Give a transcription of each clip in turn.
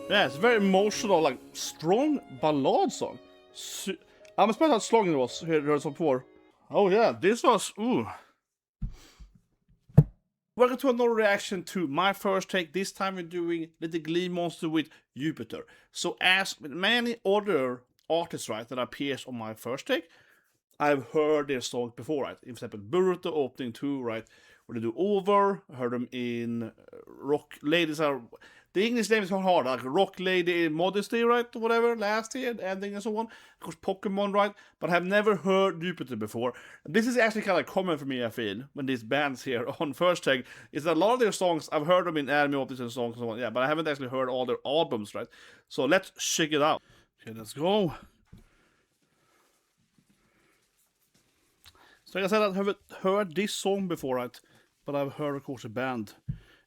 Yeah, it's a very emotional, like strong ballad song. I'm surprised how strong it was. Heard it before. Oh yeah, this was ooh. Welcome to another reaction to my first take. This time we're doing Little Glee Monster with Jupiter. So as with many other artists, right, that appears on my first take, I've heard their songs before, right? For example, Boruto opening 2, right? Where they do Over. I heard them in Rock Ladies Are... The English name is so hard, like Rock Lady Modesty, right? Whatever, last year, ending and so on. Of course, Pokemon, right? But I've never heard Jupiter before. This is actually kind of common for me, I feel, when these bands here on First Take, is that a lot of their songs, I've heard them in anime openings and songs and so on, yeah, but I haven't actually heard all their albums, right? So let's check it out. Okay, let's go. So like I said, I haven't heard this song before, right? But I've heard, of course, the band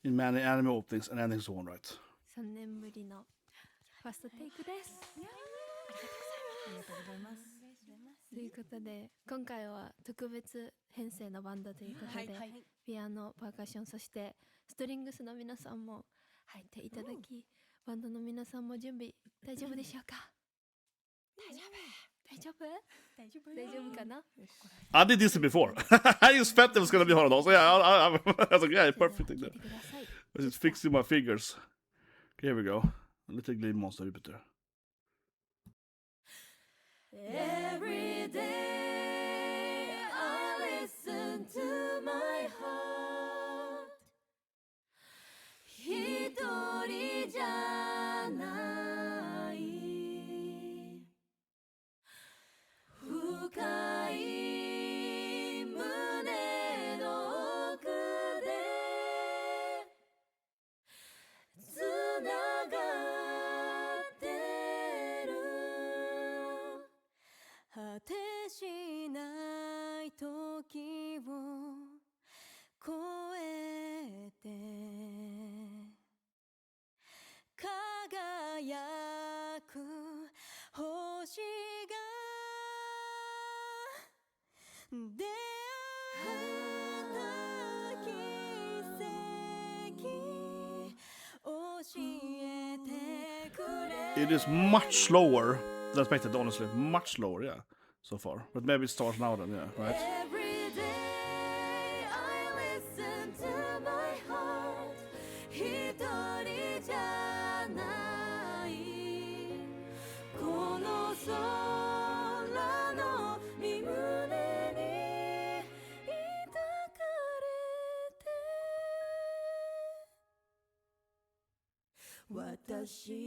in many anime openings and endings and so on, right? 3年ぶりのファーストテイクです。ありがとうございます。ということで、今回は特別編成のバンドということで、ピアノ、パーカッション、そしてストリングスの皆さんも入っていただき、バンドの皆さんも準備大丈夫でしょうか？大丈夫かな？ I did this before. I just felt it was gonna be hard also. Yeah, I was like, yeah, perfect. I was just fixing my fingers. Okay, here we go. A Little Glee Monster Jupiter. Every day I listen to my heart 一人じゃない深い胸の奥でつながってる果てしない時を越えて輝く星が出会った奇跡教えてくれ It is much slower than expected, honestly. Much slower, yeah, so far. But maybe it starts now then, yeah, right? Every day I listen to my heart 一人じゃないこの空の身胸に抱かれて私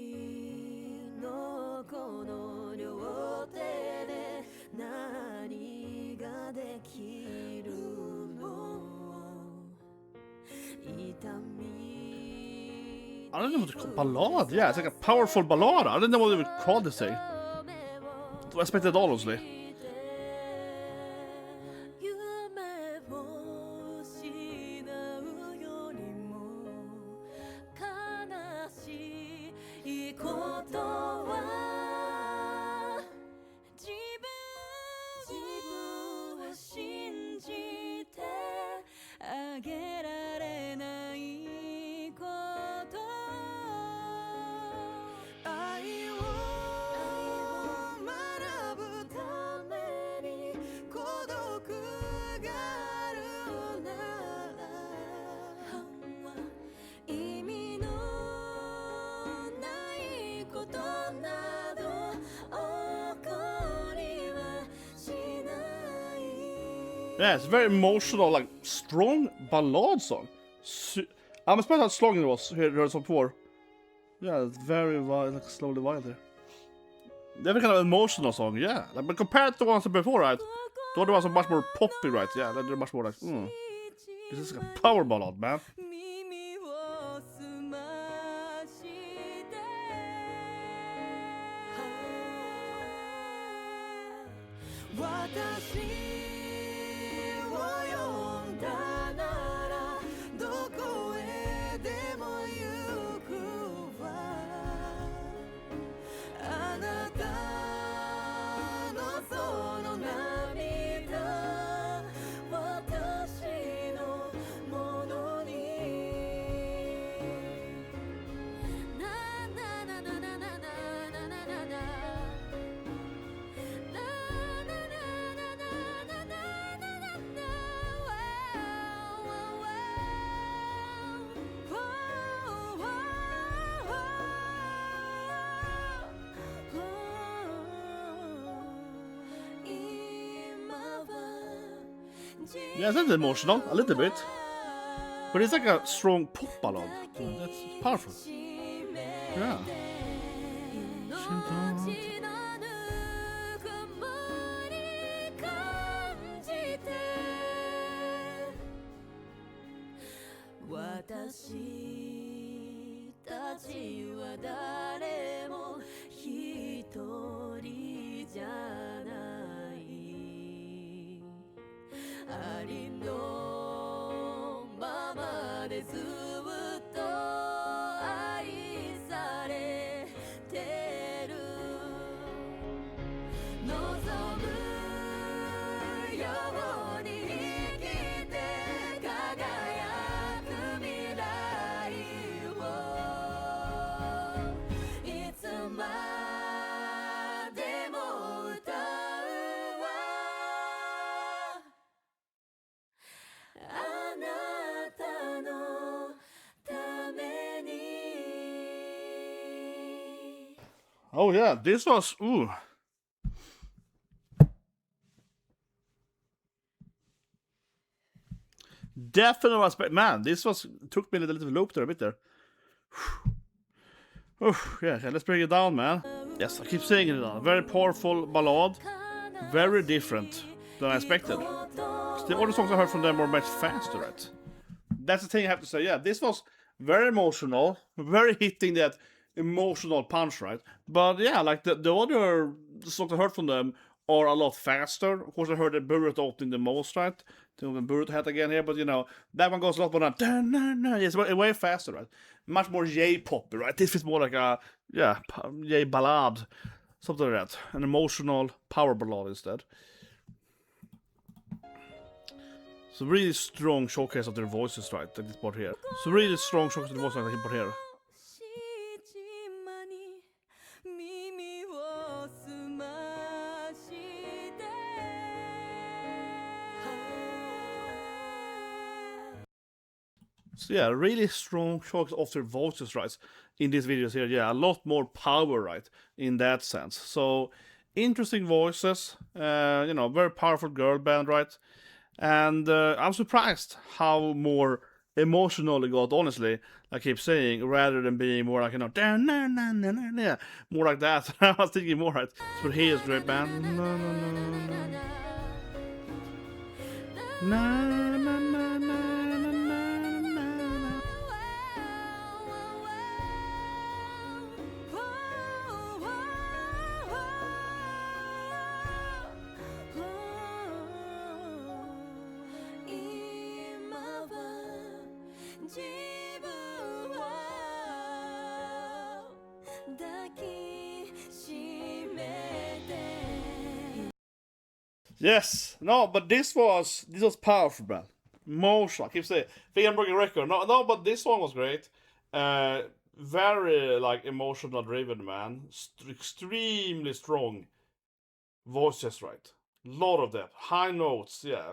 のこの両手で何ができるの痛み I don't know what to call ballad. Yeah, it's like a powerful ballad. I don't know what they would call this thing. I expected honestly. 夢を失うよりも悲しいことは自分を信じてあげられないこと愛を学ぶために孤独があるなら意味のないことなど起こりはしない Yeah, it's a very emotional, like strong ballad song. I'm surprised how strong it was. Heard it before. Yeah, it's very wild, like slowly wild there. They're kind of emotional song, yeah. Like, but compared to the ones before, right? The other ones are much more poppy, right? Yeah, they're much more like, This is like a power ballad, man. 耳を澄まして私を呼んだならどこへでも行くわあなたのその涙私のものになななな Yeah, that's emotional, a little bit. But it's like a strong pop ballad. That's powerful. Yeah. Oh yeah, this was definitely was, man. This was took me a little loop there a bit there. Yeah, okay, let's break it down, man. Yes, I keep saying it now. Very powerful ballad, very different than I expected. The other songs I heard from them were much faster, right? That's the thing I have to say. Yeah, this was very emotional, very hitting that emotional punch, right? But yeah, like the other songs I heard from them are a lot faster. Of course, I heard the Burrito opening the most, right? The Burrito hat again here, but you know, that one goes a lot more than it's way faster, right? Much more J-poppy, right? This is more like a J-ballad, something like that. An emotional power ballad instead. So really strong showcase of their voices, right? Like this part here. So really strong showcase of their voices, like this part here. So yeah, really strong shocks of their voices, right, in these videos here. Yeah, a lot more power, right, in that sense. So, interesting voices, you know, very powerful girl band, right? And I'm surprised how more emotional it got, honestly, I keep saying, rather than being more like, you know, more like that. I was thinking more, right? So here's great band. Yes, no, but this was powerful, man. Emotional. I keep saying, I think I'm breaking record. No, but this one was great. Very like emotional driven, man. Extremely strong voices, right? A lot of them, high notes. Yeah,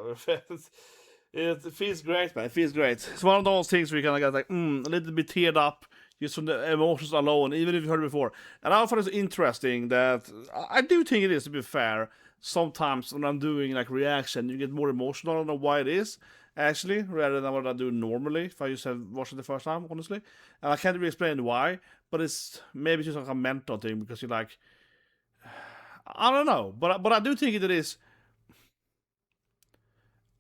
it feels great, man. It feels great. It's one of those things where you kind of get like a little bit teared up just from the emotions alone, even if you heard it before. And I find it interesting that I do think it is, to be fair. Sometimes when I'm doing like reaction, you get more emotional. I don't know why it is, actually, rather than what I do normally if I just have watched it the first time, honestly. And I can't really explain why, but it's maybe just like a mental thing because you're like, I don't know, but I do think it is.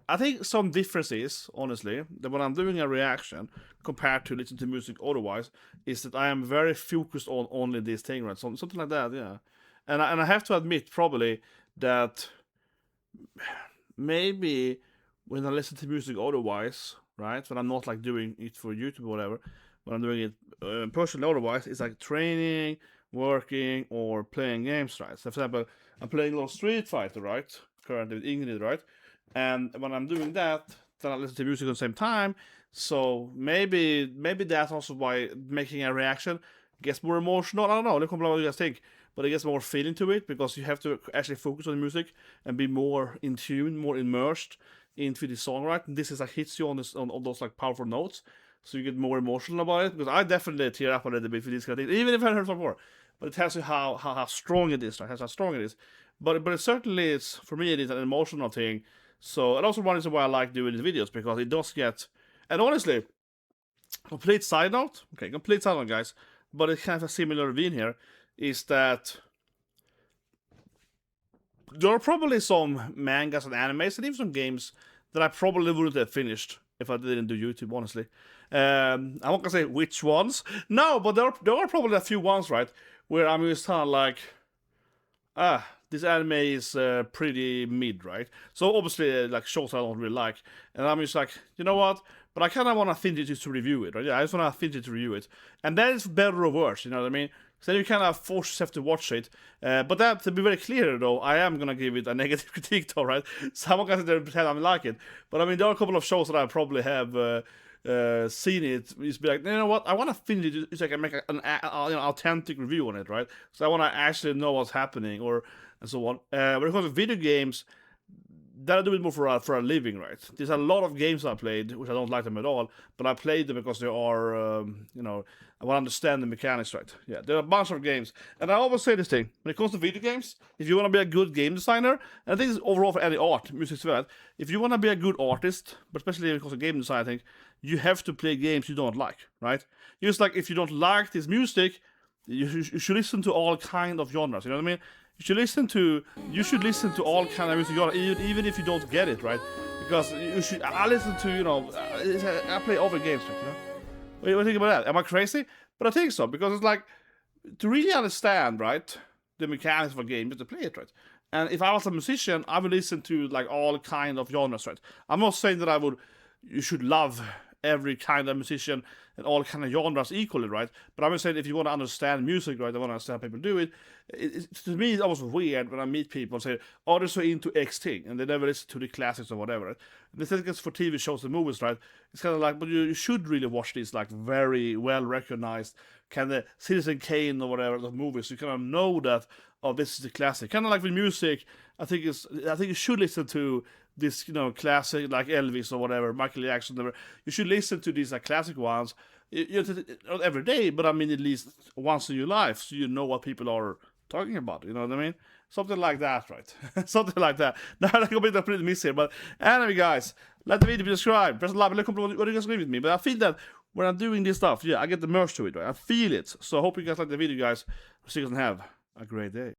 I think some difference is, honestly, that when I'm doing a reaction compared to listening to music otherwise, is that I am very focused on only this thing, right? Something like that, yeah. And I have to admit, probably, that maybe when I listen to music otherwise, right, when I'm not like doing it for YouTube or whatever, when I'm doing it personally otherwise, it's like training, working, or playing games, right? So for example, I'm playing a little Street Fighter, right, currently with Ingrid, right, and when I'm doing that, then I listen to music at the same time. So maybe that's also why making a reaction gets more emotional. I don't know. Look what you guys think. But it gets more feeling to it because you have to actually focus on the music and be more in tune, more immersed into the song, right? And this is like hits you on those like powerful notes, so you get more emotional about it. Because I definitely tear up a little bit for these kind of things, even if I heard some before. But it tells you how strong it is, right? How strong it is. But it certainly is, for me, it is an emotional thing So, and also one reason why I like doing these videos, because it does get, and honestly, complete side note, guys, but it's kind of a similar vein here, is that there are probably some mangas and animes and even some games that I probably wouldn't have finished if I didn't do YouTube, honestly. I'm not gonna say which ones. No, but there are probably a few ones, right, where I'm just kind of like, this anime is pretty mid, right? So obviously, like, shows I don't really like, and I'm just like, you know what? But I kind of want to finish it to review it, right? Yeah, I just want to finish it to review it, and that is better or worse, you know what I mean? So then you kind of force yourself to watch it. But that, to be very clear though, I am gonna give it a negative critique though, right? So I'm not gonna sit there and pretend I like it. But I mean, there are a couple of shows that I probably have seen it. Just be like, you know what? I want to finish it so I can make an authentic review on it, right? So I want to actually know what's happening, or and so on. When it comes to video games, that I do it more for a living, right? There's a lot of games I played, which I don't like them at all, but I played them because they are, I want to understand the mechanics, right? Yeah, there are a bunch of games. And I always say this thing, when it comes to video games, if you want to be a good game designer, and I think it's overall for any art, music as well, if you want to be a good artist, but especially when it comes to game design, I think, you have to play games you don't like, right? Just like if you don't like this music, you should listen to all kind of genres, you know what I mean? You should listen to all kind of music, even if you don't get it, right? Because I listen to, I play other games, right, you know? What do you think about that? Am I crazy? But I think so, because it's like, to really understand, right, the mechanics of a game, you have to play it, right? And if I was a musician, I would listen to, like, all kind of genres, right? I'm not saying that you should love every kind of musician and all kind of genres equally, right? But I'm just saying, if you want to understand music, right, I want to understand how people do it, to me, it's almost weird when I meet people and say, oh, they're so into X thing, and they never listen to the classics or whatever, right? And the thing is, for TV shows and movies, right, it's kind of like, but you should really watch these, like, very well-recognized, kind of Citizen Kane or whatever, the movies, you kind of know that, oh, this is the classic. Kind of like with music, I think you should listen to this, classic, like Elvis or whatever, Michael Jackson, whatever. You should listen to these, like, classic ones, not every day, but I mean at least once in your life, so you know what people are talking about, you know what I mean? Something like that, right? Something like that. Now I got a pretty miss here, but anyway, guys, let the video be subscribed, press a like, let me know what you guys agree with me. But I feel that when I'm doing this stuff, yeah, I get the merge to it, right? I feel it. So I hope you guys like the video, guys. So you guys have a great day.